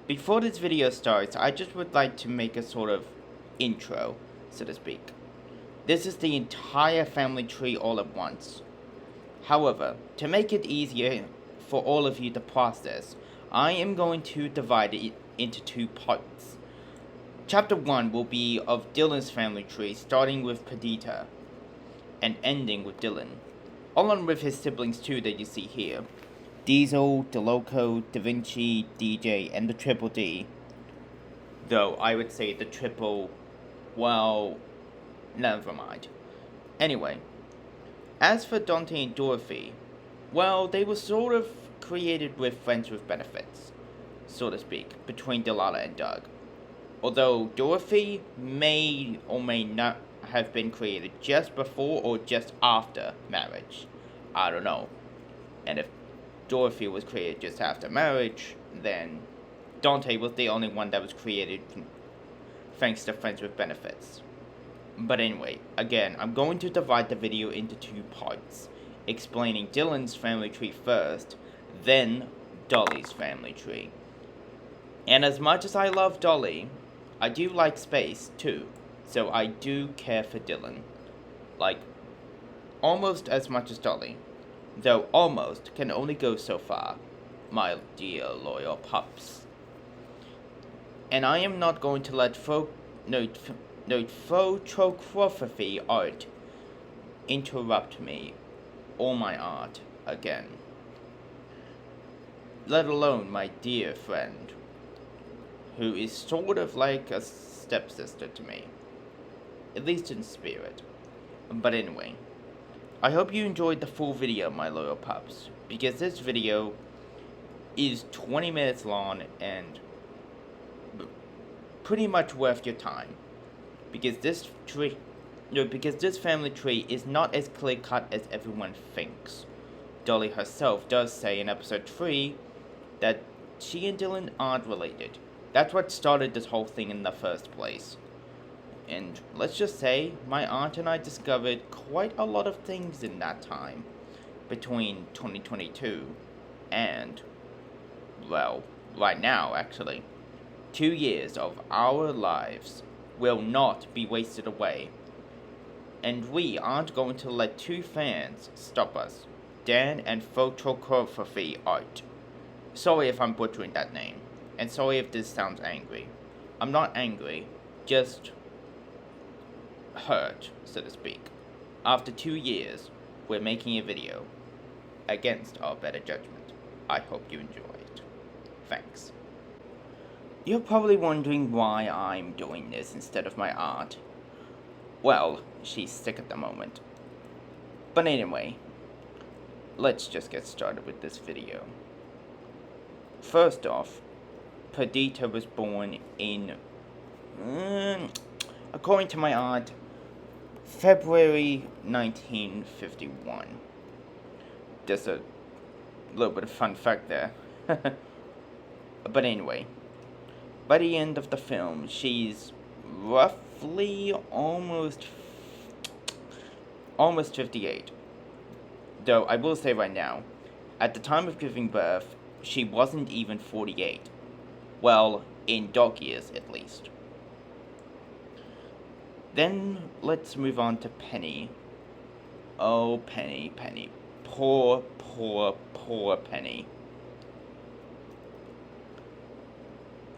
Before this video starts, I just would like to make a sort of intro, so to speak. This is the entire family tree all at once. However, to make it easier for all of you to process, I am going to divide it into two parts. Chapter 1 will be of Dylan's family tree, starting with Perdita and ending with Dylan, along with his siblings too that you see here. Diesel, DeLoco, Da Vinci, DJ, and the Triple D. Though I would say the triple, well, never mind. Anyway, as for Dante and Dorothy, well, they were sort of created with friends with benefits, so to speak, between Delilah and Doug. Although Dorothy may or may not have been created just before or just after marriage. I don't know. And if Dorothy was created just after marriage, then Dante was the only one that was created thanks to friends with benefits. But anyway, again, I'm going to divide the video into two parts, explaining Dylan's family tree first, then Dolly's family tree. And as much as I love Dolly, I do like space too, so I do care for Dylan. Like, almost as much as Dolly. Though almost can only go so far, my dear loyal pups. And I am not going to let photography art interrupt me or my art again. Let alone my dear friend, who is sort of like a stepsister to me, at least in spirit. But anyway, I hope you enjoyed the full video, my loyal pups, because this video is 20 minutes long and pretty much worth your time. Because this family tree is not as clear-cut as everyone thinks. Dolly herself does say in episode 3 that she and Dylan aren't related. That's what started this whole thing in the first place. And let's just say, my aunt and I discovered quite a lot of things in that time, between 2022 and, well, right now actually. 2 years of our lives will not be wasted away. And we aren't going to let two fans stop us, Dan and Photography Art. Sorry if I'm butchering that name, and sorry if this sounds angry. I'm not angry, just hurt, so to speak. After 2 years, we're making a video against our better judgment. I hope you enjoy it. Thanks. You're probably wondering why I'm doing this instead of my aunt. Well, she's sick at the moment. But anyway, let's just get started with this video. First off, Perdita was born in, according to my aunt, February 1951. Just a little bit of fun fact there. But anyway, by the end of the film, she's roughly almost 58. Though I will say right now, at the time of giving birth, she wasn't even 48. Well, in dog years at least. Then let's move on to Penny. Oh, Penny. Poor Penny.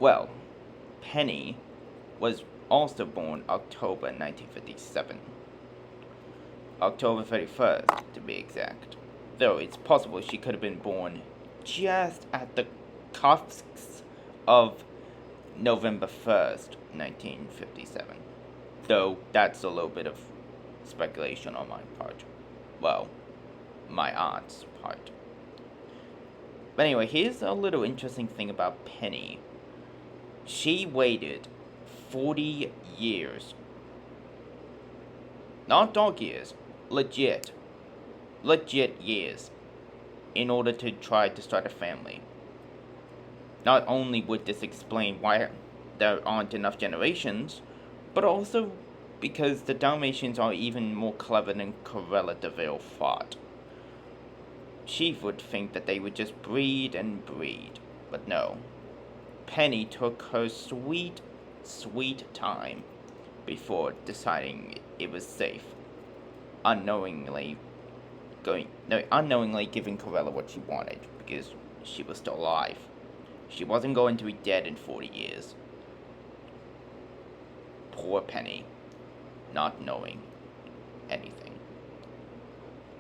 Well, Penny was also born October 1957. October 31st, to be exact. Though it's possible she could have been born just at the cusps of November 1st, 1957. Though that's a little bit of speculation on my part. Well, my aunt's part. But anyway, here's a little interesting thing about Penny. She waited 40 years. Not dog years. Legit years. In order to try to start a family. Not only would this explain why there aren't enough generations, but also because the Dalmatians are even more clever than Cruella thought. She would think that they would just breed and breed, but no. Penny took her sweet, sweet time before deciding it was safe, unknowingly unknowingly giving Cruella what she wanted because she was still alive. She wasn't going to be dead in 40 years. Poor Penny, not knowing anything.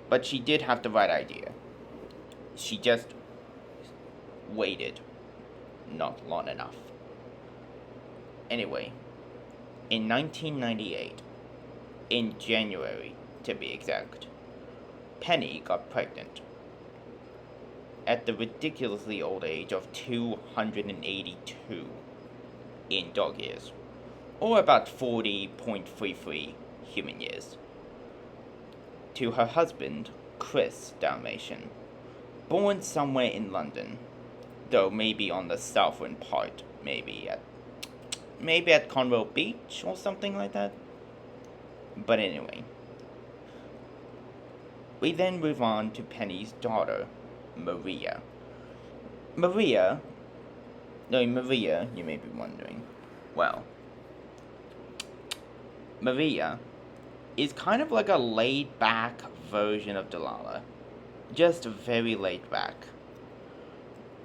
But she did have the right idea. She just waited not long enough. Anyway, in 1998, in January to be exact, Penny got pregnant at the ridiculously old age of 282 in dog years, or about 40.33 human years, to her husband, Chris Dalmatian, born somewhere in London, though maybe on the southern part, maybe at Conroe Beach or something like that. But anyway, we then move on to Penny's daughter, Maria. Maria, you may be wondering. Well, Maria is kind of like a laid-back version of Delilah. Just very laid back.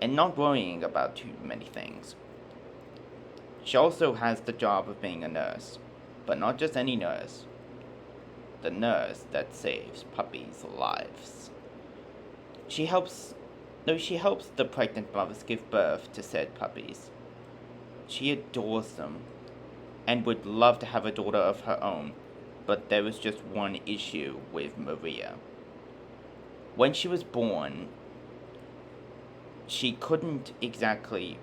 And not worrying about too many things. She also has the job of being a nurse, but not just any nurse. The nurse that saves puppies' lives. She helps the pregnant mothers give birth to said puppies. She adores them, and would love to have a daughter of her own, but there was just one issue with Maria. When she was born, she couldn't exactly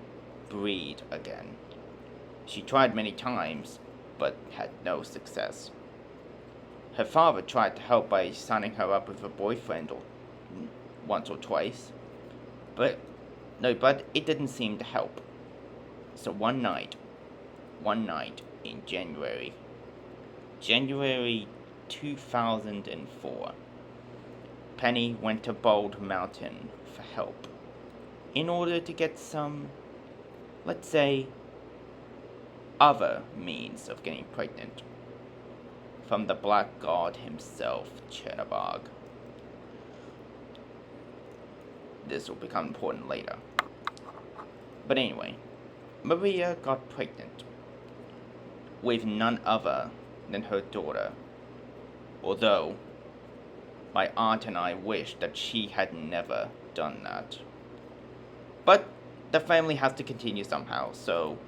breed again. She tried many times, but had no success. Her father tried to help by signing her up with a boyfriend once or twice, but it didn't seem to help. So one night in January 2004, Penny went to Bald Mountain for help in order to get some, let's say, other means of getting pregnant from the Black God himself, Chettabog. This will become important later. But anyway, Maria got pregnant with none other than her daughter, although my aunt and I wished that she had never done that. But the family has to continue somehow, so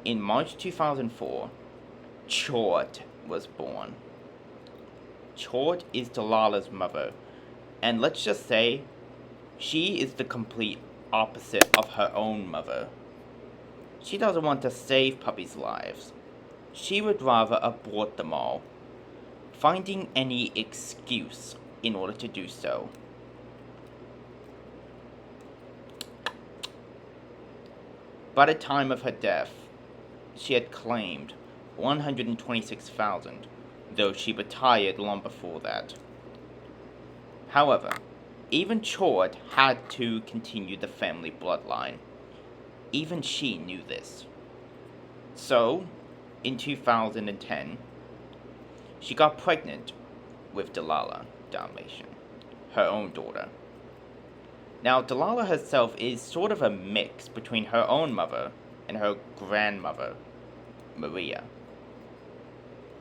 in March 2004, Chort was born. Chort is Delilah's mother, and let's just say, she is the complete opposite of her own mother. She doesn't want to save puppies' lives. She would rather abort them all, finding any excuse in order to do so. By the time of her death, she had claimed $126,000, though she retired long before that. However, even Chort had to continue the family bloodline. Even she knew this. So, in 2010, she got pregnant with Delilah Dalmatian, her own daughter. Now, Delilah herself is sort of a mix between her own mother and her grandmother, Maria.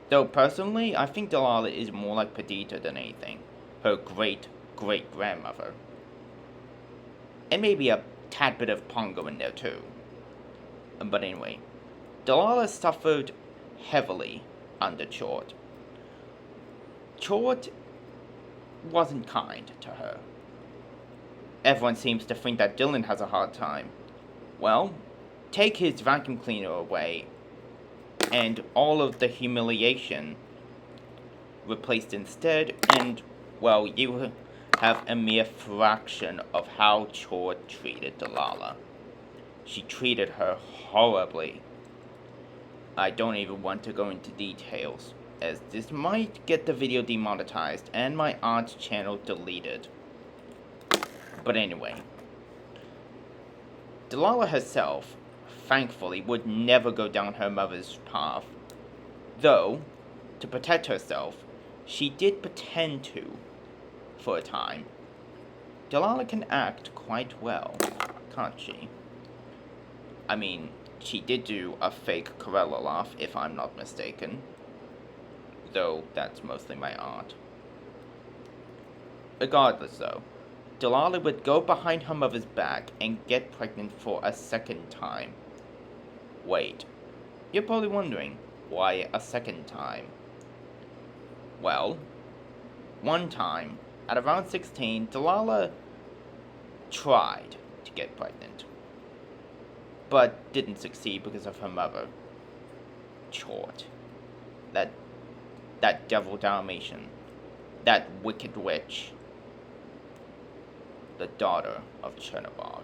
Though personally, I think Delilah is more like Perdita than anything, her great-great-grandmother. And maybe a tad bit of Pongo in there too. But anyway, Delilah suffered heavily under Chort. Chort wasn't kind to her. Everyone seems to think that Dylan has a hard time. Well, take his vacuum cleaner away, and all of the humiliation replaced instead, and, well, you have a mere fraction of how Chort treated Delilah. She treated her horribly. I don't even want to go into details, as this might get the video demonetized and my aunt's channel deleted. But anyway, Delilah herself thankfully, would never go down her mother's path. Though, to protect herself, she did pretend to, for a time. Dolly can act quite well, can't she? I mean, she did do a fake Cruella laugh, if I'm not mistaken. Though, that's mostly my art. Regardless, though, Dolly would go behind her mother's back and get pregnant for a second time. Wait, you're probably wondering, why a second time? Well, one time, at around 16, Dolly tried to get pregnant, but didn't succeed because of her mother, Chort. That devil Dalmatian, that wicked witch, the daughter of Chernobog,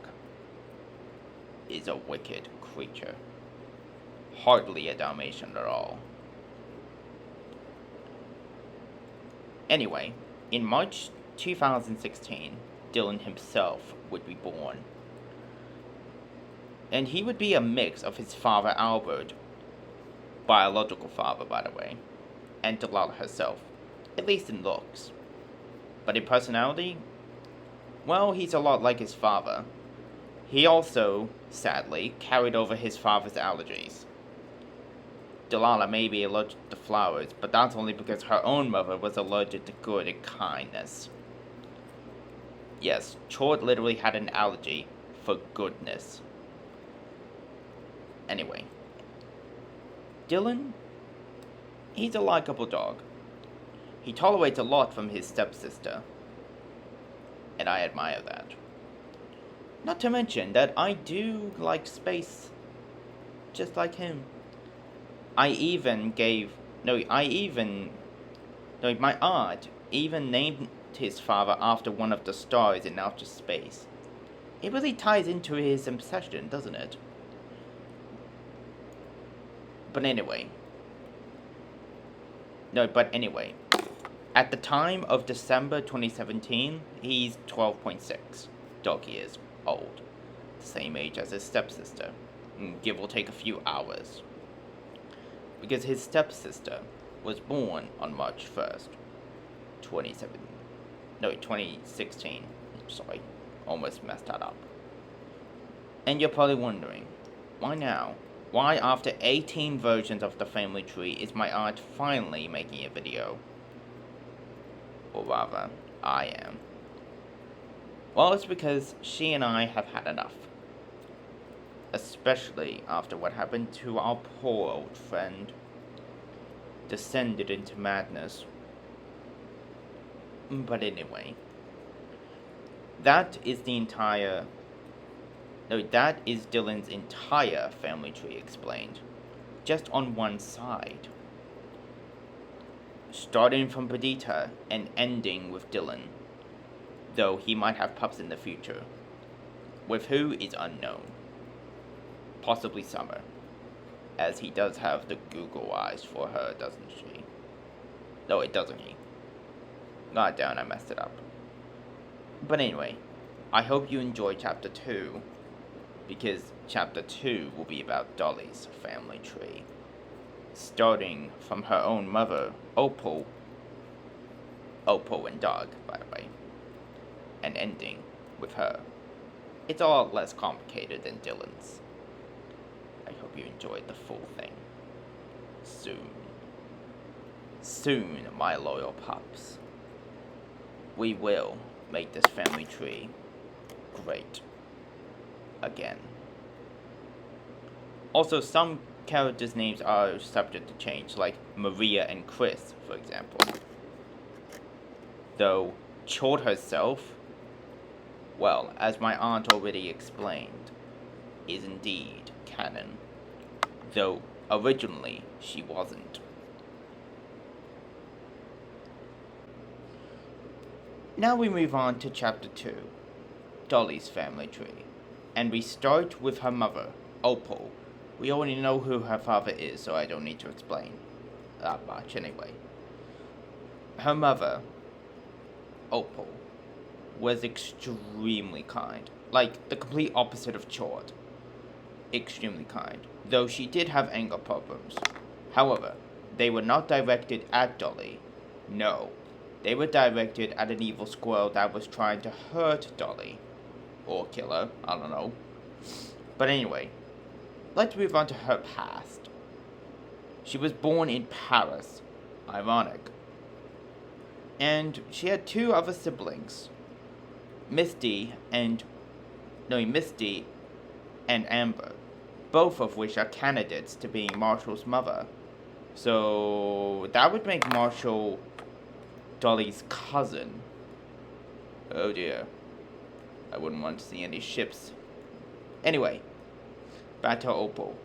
is a wicked creature. Hardly a Dalmatian at all. Anyway, in March 2016, Dylan himself would be born. And he would be a mix of his father Albert, biological father by the way, and Dolly herself, at least in looks. But in personality, well, he's a lot like his father. He also, sadly, carried over his father's allergies. Dolly may be allergic to flowers, but that's only because her own mother was allergic to good and kindness. Yes, Chort literally had an allergy for goodness. Anyway, Dylan, he's a likable dog. He tolerates a lot from his stepsister, and I admire that. Not to mention that I do like space, just like him. My aunt even named his father after one of the stars in outer space. It really ties into his obsession, doesn't it? But anyway, at the time of December 2017, he's 12.6 dog years old, the same age as his stepsister, give or take a few hours. Because his stepsister was born on March 1st, 2016. Sorry, almost messed that up. And you're probably wondering, why now? Why after 18 versions of the family tree is my aunt finally making a video? Or rather, I am. Well, it's because she and I have had enough. Especially after what happened to our poor old friend. Descended into madness. But anyway, that is Dylan's entire family tree explained, just on one side. Starting from Perdita and ending with Dylan, though he might have pups in the future, with who is unknown. Possibly Summer, as he does have the Google eyes for her, doesn't she? No, it doesn't he? God damn, I messed it up. But anyway, I hope you enjoy Chapter 2, because Chapter 2 will be about Dolly's family tree. Starting from her own mother, Opal and Dog, by the way, and ending with her. It's a lot less complicated than Dylan's. I hope you enjoyed the full thing. Soon, my loyal pups, we will make this family tree great again. Also, some characters' names are subject to change, like Maria and Chris, for example. Though Chort herself, well, as my aunt already explained, is indeed canon, though originally she wasn't. Now we move on to Chapter 2, Dolly's family tree, and we start with her mother, Opal. We already know who her father is, so I don't need to explain that much anyway. Her mother, Opal, was extremely kind, like the complete opposite of Chort. extremely kind, though she did have anger problems. However, they were not directed at Dolly. No, they were directed at an evil squirrel that was trying to hurt Dolly. Or kill her, I don't know. But anyway, let's move on to her past. She was born in Paris. Ironic. And she had two other siblings, Misty and Amber, both of which are candidates to being Marshall's mother. So that would make Marshall Dolly's cousin. Oh dear. I wouldn't want to see any ships. Anyway, back to Opal.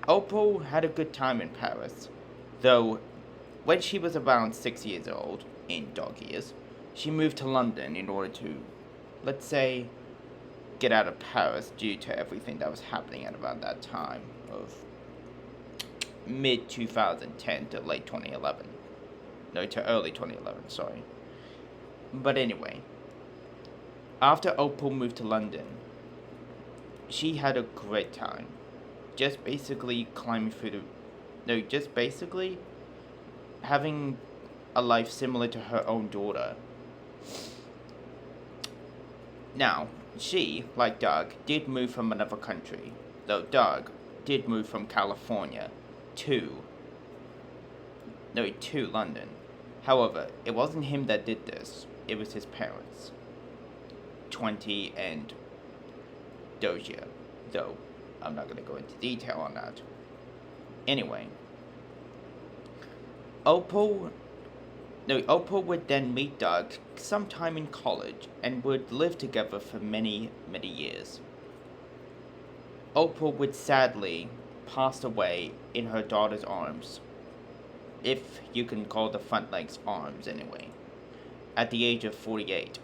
Opal had a good time in Paris, though when she was around 6 years old, in dog years, she moved to London in order to, let's say, get out of Paris due to everything that was happening at about that time of mid 2010 to late 2011. No, to early 2011, sorry. But anyway, after Opal moved to London, she had a great time. Just basically having a life similar to her own daughter. Now, she, like Doug, did move from another country, though Doug did move from California to London. However, it wasn't him that did this, it was his parents, 20 and Doja, though I'm not going to go into detail on that. Anyway, Opal would then meet Doug sometime in college and would live together for many, many years. Opal would sadly pass away in her daughter's arms, if you can call the front legs arms anyway, at the age of 48,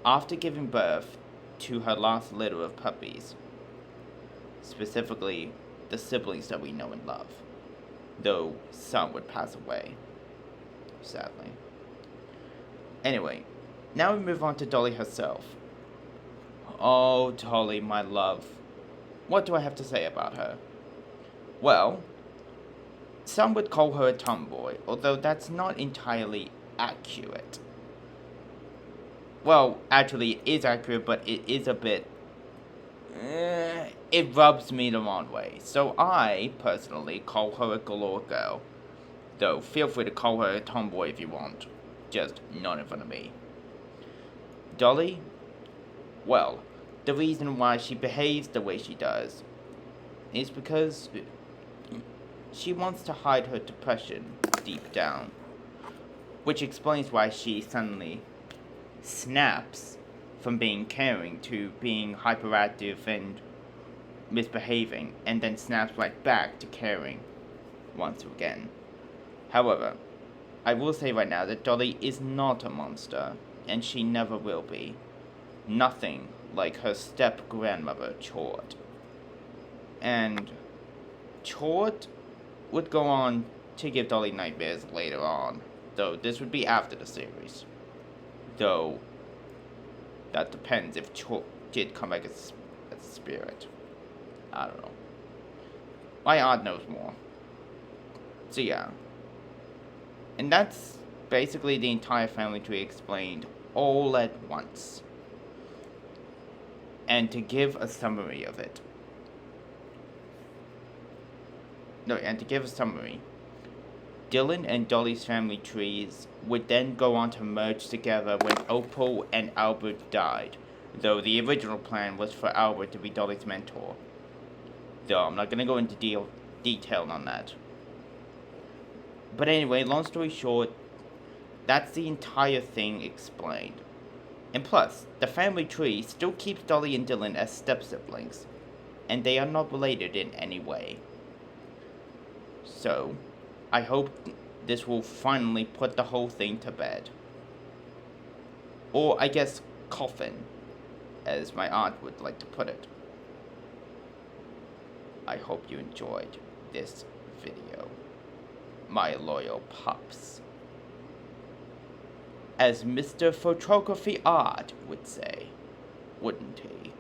after giving birth to her last litter of puppies, specifically the siblings that we know and love, though some would pass away, sadly. Anyway, now we move on to Dolly herself. Oh, Dolly, my love. What do I have to say about her? Well, some would call her a tomboy, although that's not entirely accurate. Well, actually, it is accurate, but it is a bit... it rubs me the wrong way. So I, personally, call her a galore girl. Though, feel free to call her a tomboy if you want. Just not in front of me. Dolly? Well, the reason why she behaves the way she does is because she wants to hide her depression deep down. Which explains why she suddenly snaps from being caring to being hyperactive and misbehaving, and then snaps right back to caring once again. However, I will say right now that Dolly is not a monster, and she never will be. Nothing like her step-grandmother, Chort. And Chort would go on to give Dolly nightmares later on, though this would be after the series. Though, that depends if Chort did come back as a spirit. I don't know. My aunt knows more. So yeah. And that's basically the entire family tree explained all at once. And to give a summary of it. Dylan and Dolly's family trees would then go on to merge together when Opal and Albert died, though the original plan was for Albert to be Dolly's mentor. Though I'm not going to go into detail on that. But anyway, long story short, that's the entire thing explained. And plus, the family tree still keeps Dolly and Dylan as step-siblings, and they are not related in any way. So, I hope this will finally put the whole thing to bed. Or, I guess, coffin, as my aunt would like to put it. I hope you enjoyed this video, my loyal pups. As Mr. Photography Art would say, wouldn't he?